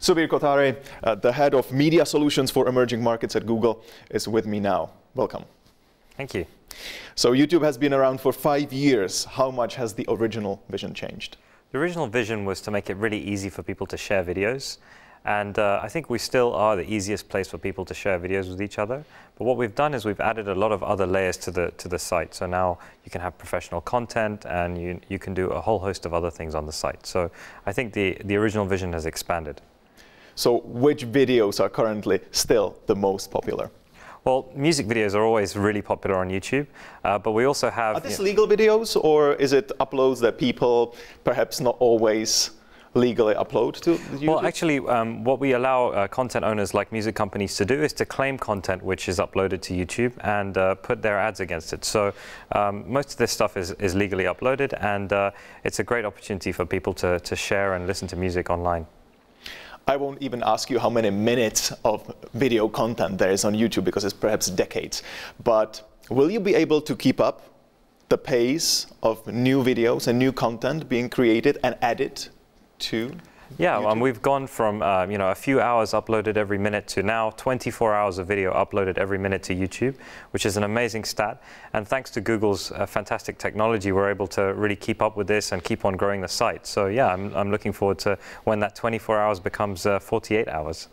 Suveer Kothari, the head of media solutions for emerging markets at Google, is with me now. Welcome. Thank you. So YouTube has been around for 5 years. How much has the original vision changed? The original vision was to make it really easy for people to share videos. And I think we still are the easiest place for people to share videos with each other. But what we've done is we've added a lot of other layers to the site. So now you can have professional content and you can do a whole host of other things on the site. So I think the original vision has expanded. So which videos are currently still the most popular? Well, music videos are always really popular on YouTube, but we also have... Are these legal videos, or is it uploads that people perhaps not always legally upload to YouTube? Well, actually, what we allow content owners like music companies to do is to claim content which is uploaded to YouTube and put their ads against it. So most of this stuff is legally uploaded, and it's a great opportunity for people to share and listen to music online. I won't even ask you how many minutes of video content there is on YouTube, because it's perhaps decades. But will you be able to keep up the pace of new videos and new content being created and added to YouTube? We've gone from a few hours uploaded every minute to now 24 hours of video uploaded every minute to YouTube, which is an amazing stat. And thanks to Google's fantastic technology, we're able to really keep up with this and keep on growing the site. So yeah, I'm looking forward to when that 24 hours becomes 48 hours.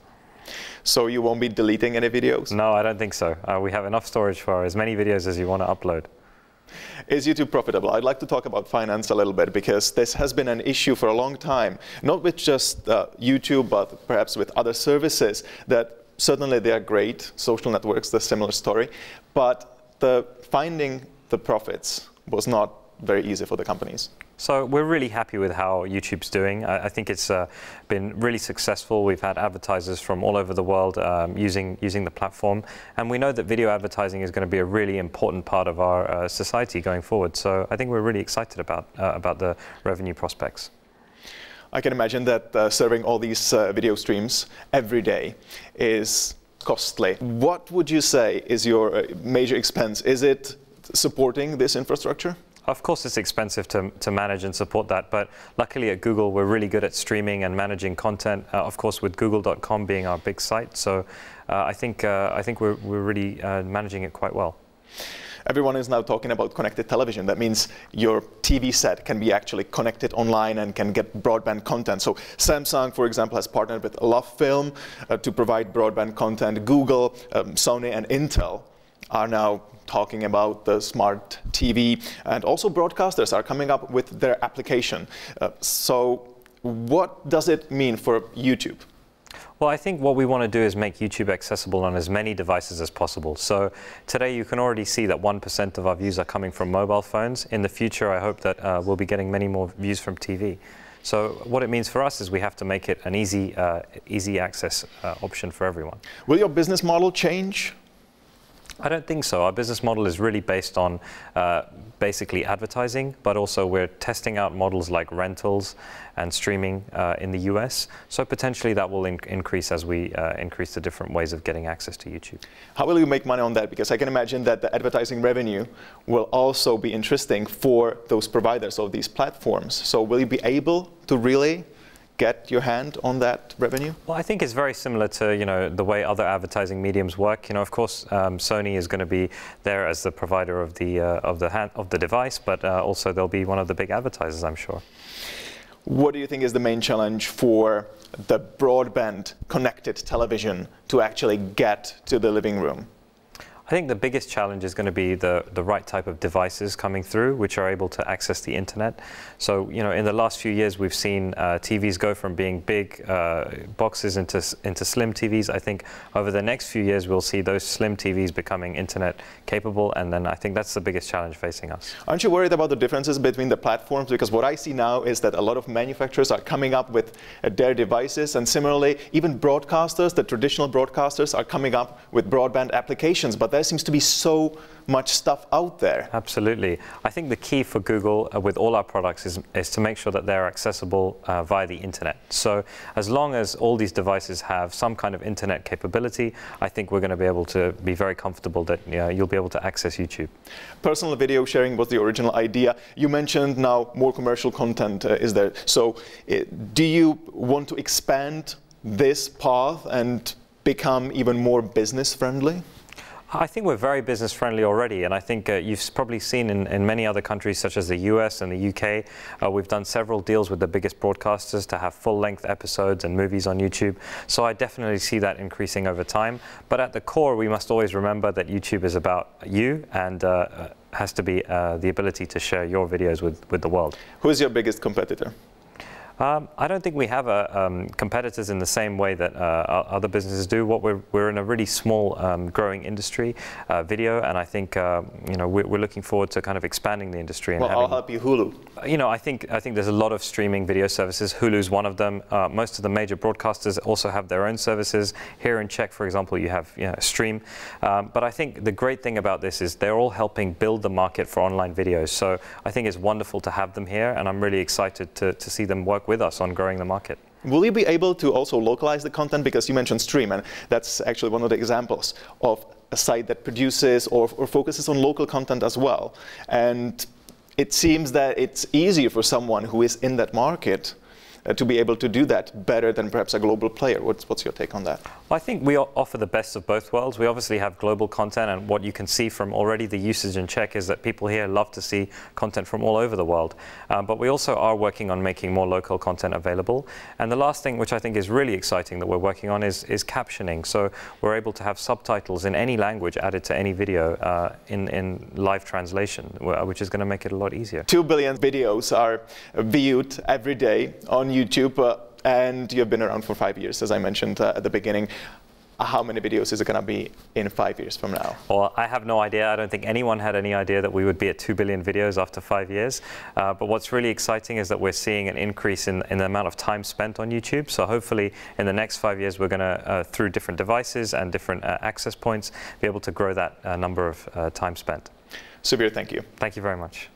So you won't be deleting any videos? No, I don't think so. We have enough storage for as many videos as you want to upload. Is YouTube profitable? I'd like to talk about finance a little bit, because this has been an issue for a long time, not with just YouTube, but perhaps with other services that certainly they are great, social networks, the similar story, but finding the profits was not very easy for the companies. So we're really happy with how YouTube's doing. I think it's been really successful. We've had advertisers from all over the world using the platform, and we know that video advertising is going to be a really important part of our society going forward. So I think we're really excited about the revenue prospects. I can imagine that serving all these video streams every day is costly. What would you say is your major expense? Is it supporting this infrastructure? Of course, it's expensive to manage and support that, but luckily at Google, we're really good at streaming and managing content, of course, with Google.com being our big site. So I think we're really managing it quite well. Everyone is now talking about connected television. That means your TV set can be actually connected online and can get broadband content. So Samsung, for example, has partnered with LoveFilm to provide broadband content. Google, Sony, and Intel are now talking about the smart TV, and also broadcasters are coming up with their application. So what does it mean for YouTube? Well, I think what we want to do is make YouTube accessible on as many devices as possible. So today you can already see that 1% of our views are coming from mobile phones. In the future, I hope that we'll be getting many more views from TV. So what it means for us is we have to make it an easy access option for everyone. Will your business model change? I don't think so. Our business model is really based on basically advertising, but also we're testing out models like rentals and streaming in the US. So potentially that will increase as we increase the different ways of getting access to YouTube. How will you make money on that? Because I can imagine that the advertising revenue will also be interesting for those providers of these platforms. So will you be able to really get your hand on that revenue? Well, I think it's very similar to the way other advertising mediums work. Of course, Sony is going to be there as the provider of the device, but also they'll be one of the big advertisers, I'm sure. What do you think is the main challenge for the broadband connected television to actually get to the living room? I think the biggest challenge is going to be the right type of devices coming through, which are able to access the internet. So, in the last few years, we've seen TVs go from being big boxes into slim TVs. I think over the next few years, we'll see those slim TVs becoming internet capable, and then I think that's the biggest challenge facing us. Aren't you worried about the differences between the platforms? Because what I see now is that a lot of manufacturers are coming up with their devices, and similarly, even broadcasters, the traditional broadcasters, are coming up with broadband applications, but there seems to be so much stuff out there. Absolutely. I think the key for Google with all our products is to make sure that they're accessible via the internet. So as long as all these devices have some kind of internet capability, I think we're going to be able to be very comfortable that you'll be able to access YouTube. Personal video sharing was the original idea. You mentioned now more commercial content is there. So do you want to expand this path and become even more business friendly? I think we're very business friendly already, and I think you've probably seen in many other countries such as the US and the UK, we've done several deals with the biggest broadcasters to have full-length episodes and movies on YouTube. So I definitely see that increasing over time. But at the core, we must always remember that YouTube is about you and has to be the ability to share your videos with the world. Who is your biggest competitor? I don't think we have competitors in the same way that other businesses do. We're in a really small, growing industry, video, and I think we're looking forward to kind of expanding the industry. And well, I'll help you, Hulu. I think there's a lot of streaming video services. Hulu's one of them. Most of the major broadcasters also have their own services. Here in Czech, for example, you have Stream. But I think the great thing about this is they're all helping build the market for online videos. So I think it's wonderful to have them here, and I'm really excited to see them work with us on growing the market. Will you be able to also localize the content? Because you mentioned Stream, and that's actually one of the examples of a site that produces or focuses on local content as well. And it seems that it's easier for someone who is in that market to be able to do that better than perhaps a global player. What's your take on that? Well, I think we offer the best of both worlds. We obviously have global content, and what you can see from already the usage in Czech is that people here love to see content from all over the world. But we also are working on making more local content available. And the last thing, which I think is really exciting that we're working on, is captioning. So we're able to have subtitles in any language added to any video in live translation, which is going to make it a lot easier. 2 billion videos are viewed every day on YouTube, and you've been around for 5 years, as I mentioned at the beginning. How many videos is it going to be in 5 years from now? Well, I have no idea. I don't think anyone had any idea that we would be at 2 billion videos after 5 years. But what's really exciting is that we're seeing an increase in the amount of time spent on YouTube. So hopefully in the next 5 years, we're going to, through different devices and different access points, be able to grow that number of time spent. Suveer, thank you. Thank you very much.